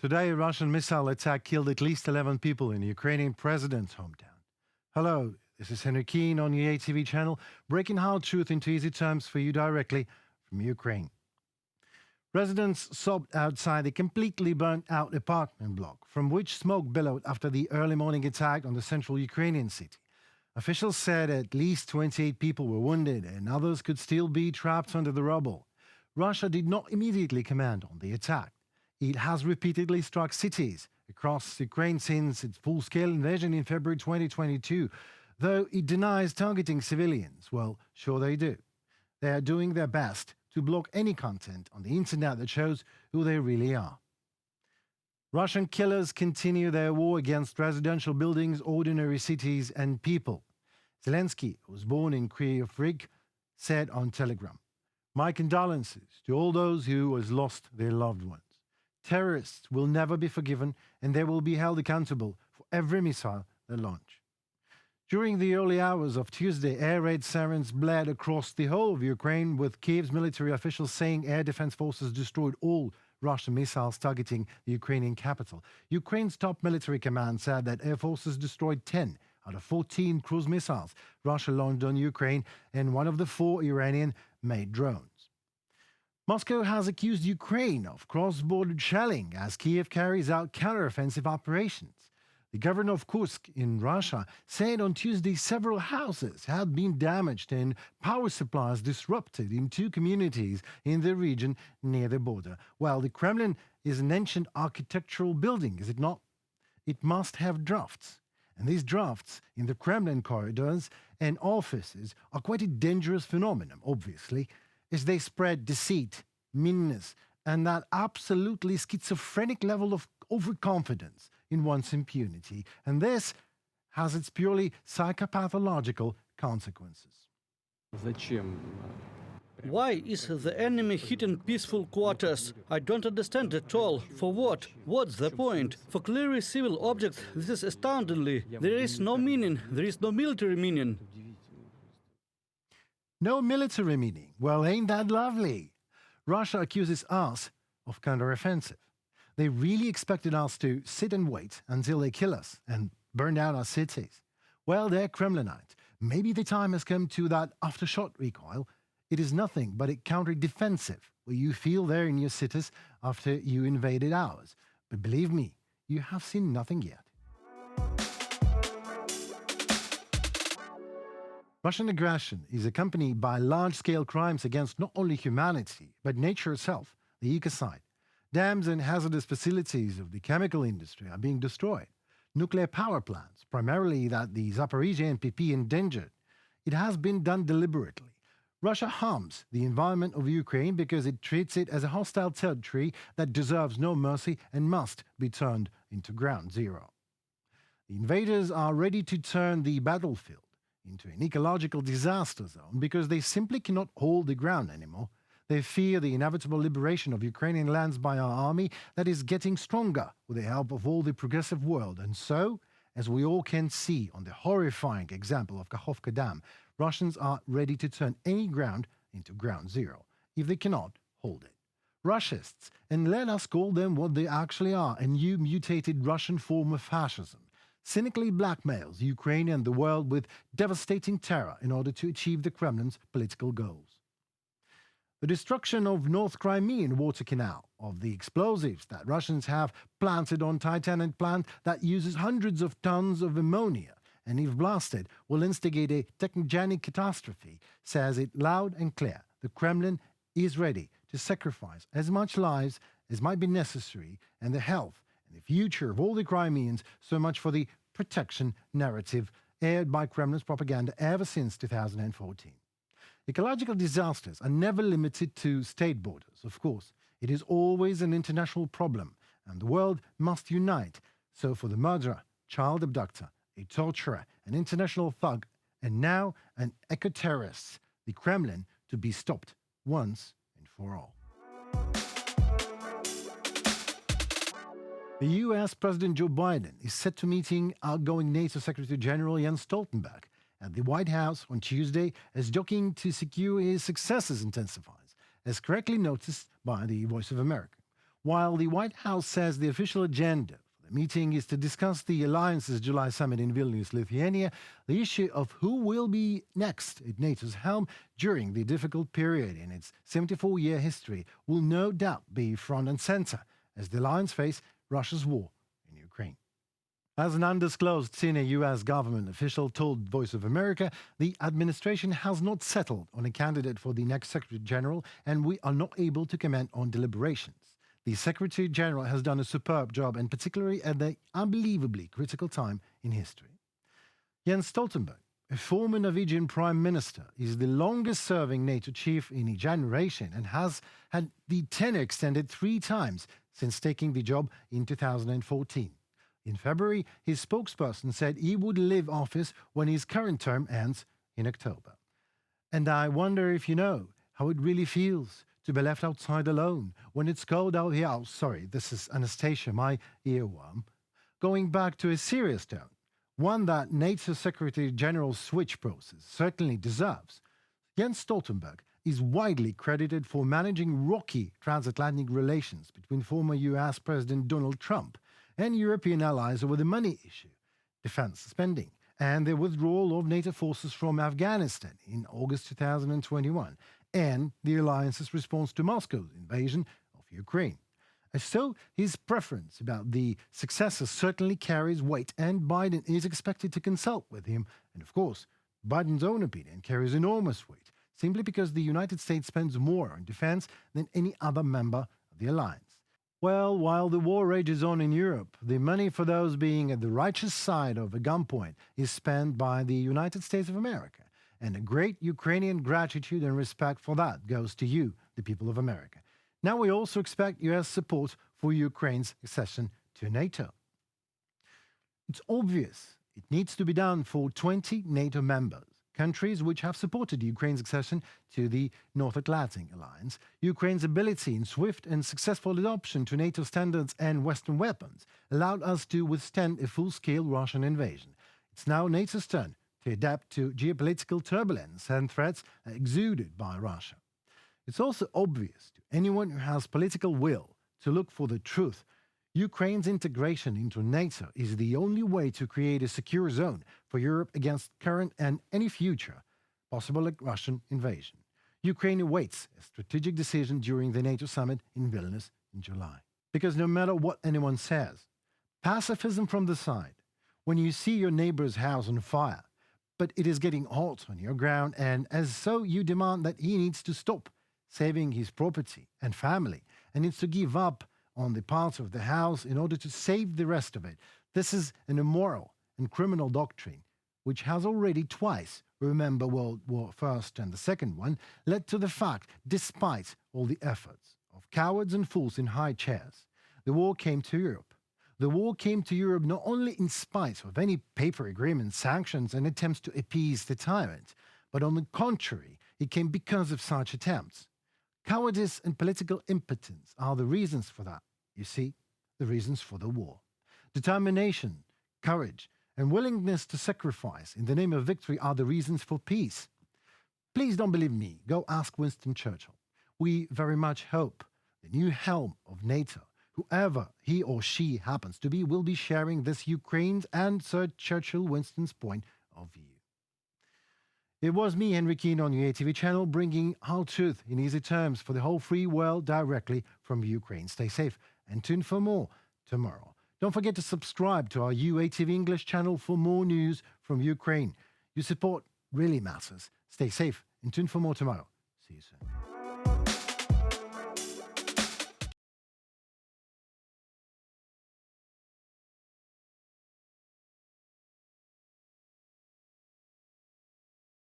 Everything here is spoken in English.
Today, a Russian missile attack killed at least 11 people in the Ukrainian president's hometown. Hello, this is Henry Keane on the UATV channel, breaking hard truth into easy terms for you directly from Ukraine. Residents sobbed outside a completely burnt-out apartment block from which smoke billowed after the early morning attack on the central Ukrainian city. Officials said at least 28 people were wounded and others could still be trapped under the rubble. Russia did not immediately comment on the attack. It has repeatedly struck cities across Ukraine since its full-scale invasion in February 2022, though it denies targeting civilians. Well, sure they do. They are doing their best to block any content on the internet that shows who they really are. Russian killers continue their war against residential buildings, ordinary cities and people. Zelensky, who was born in Kryvyi Rih, said on Telegram, "My condolences to all those who have lost their loved ones. Terrorists will never be forgiven and they will be held accountable for every missile they launch." During the early hours of Tuesday, air raid sirens blared across the whole of Ukraine, with Kiev's military officials saying air defense forces destroyed all Russian missiles targeting the Ukrainian capital. Ukraine's top military command said that air forces destroyed 10 out of 14 cruise missiles Russia launched on Ukraine and one of the 4 Iranian-made drones. Moscow has accused Ukraine of cross-border shelling as Kiev carries out counter-offensive operations. The governor of Kursk in Russia said on Tuesday several houses had been damaged and power supplies disrupted in 2 communities in the region near the border. While the Kremlin is an ancient architectural building, is it not? It must have drafts. And these drafts in the Kremlin corridors and offices are quite a dangerous phenomenon, obviously, as they spread deceit, meanness, and that absolutely schizophrenic level of overconfidence in one's impunity. And this has its purely psychopathological consequences. Why is the enemy hitting peaceful quarters? I don't understand at all. For what? What's the point? For clearly civil objects, this is astoundingly. There is no meaning. There is no military meaning. No military meaning. Well, ain't that lovely? Russia accuses us of counteroffensive. They really expected us to sit and wait until they kill us and burn down our cities. Well, they're Kremlinite. Maybe the time has come to that aftershock recoil. It is nothing but a counter-defensive, where you feel there in your cities after you invaded ours. But believe me, you have seen nothing yet. Russian aggression is accompanied by large-scale crimes against not only humanity, but nature itself, the ecocide. Dams and hazardous facilities of the chemical industry are being destroyed. Nuclear power plants, primarily that the Zaporizhzhia NPP endangered. It has been done deliberately. Russia harms the environment of Ukraine because it treats it as a hostile territory that deserves no mercy and must be turned into ground zero. The invaders are ready to turn the battlefield into an ecological disaster zone because they simply cannot hold the ground anymore. They fear the inevitable liberation of Ukrainian lands by our army that is getting stronger with the help of all the progressive world. And so, as we all can see on the horrifying example of Kakhovka Dam, Russians are ready to turn any ground into ground zero if they cannot hold it. Russists, and let us call them what they actually are, a new mutated Russian form of fascism, cynically blackmails Ukraine and the world with devastating terror in order to achieve the Kremlin's political goals. The destruction of North Crimean water canal, of the explosives that Russians have planted on Titanic plant that uses hundreds of tons of ammonia, and if blasted, will instigate a technogenic catastrophe, says it loud and clear. The Kremlin is ready to sacrifice as much lives as might be necessary and the health and the future of all the Crimeans, so much for the protection narrative aired by Kremlin's propaganda ever since 2014. Ecological disasters are never limited to state borders, of course. It is always an international problem, and the world must unite. So for the murderer, child abductor, a torturer, an international thug, and now an eco-terrorist, the Kremlin to be stopped once and for all. The US President Joe Biden is set to meeting outgoing NATO Secretary General Jens Stoltenberg at the White House on Tuesday as jockeying to secure his successors intensifies, as correctly noticed by the Voice of America. While the White House says the official agenda for the meeting is to discuss the alliance's July summit in Vilnius, Lithuania, the issue of who will be next at NATO's helm during the difficult period in its 74-year history will no doubt be front and center as the alliance face Russia's war in Ukraine. As an undisclosed senior U.S. government official told Voice of America, the administration has not settled on a candidate for the next Secretary General, and we are not able to comment on deliberations. The Secretary General has done a superb job, and particularly at the unbelievably critical time in history. Jens Stoltenberg, a former Norwegian Prime Minister, is the longest-serving NATO chief in a generation and has had the tenure extended 3 times since taking the job in 2014. In February, his spokesperson said he would leave office when his current term ends in October. And I wonder if you know how it really feels to be left outside alone when it's cold out here. Oh, sorry, this is Anastasia, my earworm. Going back to a serious tone, one that NATO Secretary General's switch process certainly deserves. Jens Stoltenberg is widely credited for managing rocky transatlantic relations between former US President Donald Trump and European allies over the money issue, defense spending, and the withdrawal of NATO forces from Afghanistan in August 2021, and the alliance's response to Moscow's invasion of Ukraine. So his preference about the successor certainly carries weight, and Biden is expected to consult with him. And of course, Biden's own opinion carries enormous weight, simply because the United States spends more on defense than any other member of the alliance. Well, while the war rages on in Europe, the money for those being at the righteous side of a gunpoint is spent by the United States of America. And a great Ukrainian gratitude and respect for that goes to you, the people of America. Now we also expect U.S. support for Ukraine's accession to NATO. It's obvious it needs to be done for 20 NATO members, countries which have supported Ukraine's accession to the North Atlantic Alliance. Ukraine's ability in swift and successful adoption to NATO standards and Western weapons allowed us to withstand a full-scale Russian invasion. It's now NATO's turn to adapt to geopolitical turbulence and threats exuded by Russia. It's also obvious to anyone who has political will to look for the truth. Ukraine's integration into NATO is the only way to create a secure zone for Europe against current and any future possible Russian invasion. Ukraine awaits a strategic decision during the NATO summit in Vilnius in July. Because no matter what anyone says, pacifism from the side, when you see your neighbor's house on fire, but it is getting hot on your ground, and as so you demand that he needs to stop saving his property and family and needs to give up on the parts of the house in order to save the rest of it. This is an immoral and criminal doctrine, which has already twice, remember World War I and the second one, led to the fact, despite all the efforts of cowards and fools in high chairs, the war came to Europe. The war came to Europe not only in spite of any paper agreements, sanctions, and attempts to appease the tyrant, but on the contrary, it came because of such attempts. Cowardice and political impotence are the reasons for that, you see, the reasons for the war. Determination, courage, and willingness to sacrifice in the name of victory are the reasons for peace. Please don't believe me, go ask Winston Churchill. We very much hope the new helm of NATO, whoever he or she happens to be, will be sharing this Ukraine's and Sir Churchill Winston's point of view. It was me, Henry Keane, on UATV channel, bringing our truth in easy terms for the whole free world directly from Ukraine. Stay safe and tune for more tomorrow. Don't forget to subscribe to our UATV English channel for more news from Ukraine. Your support really matters. Stay safe and tune for more tomorrow. See you soon.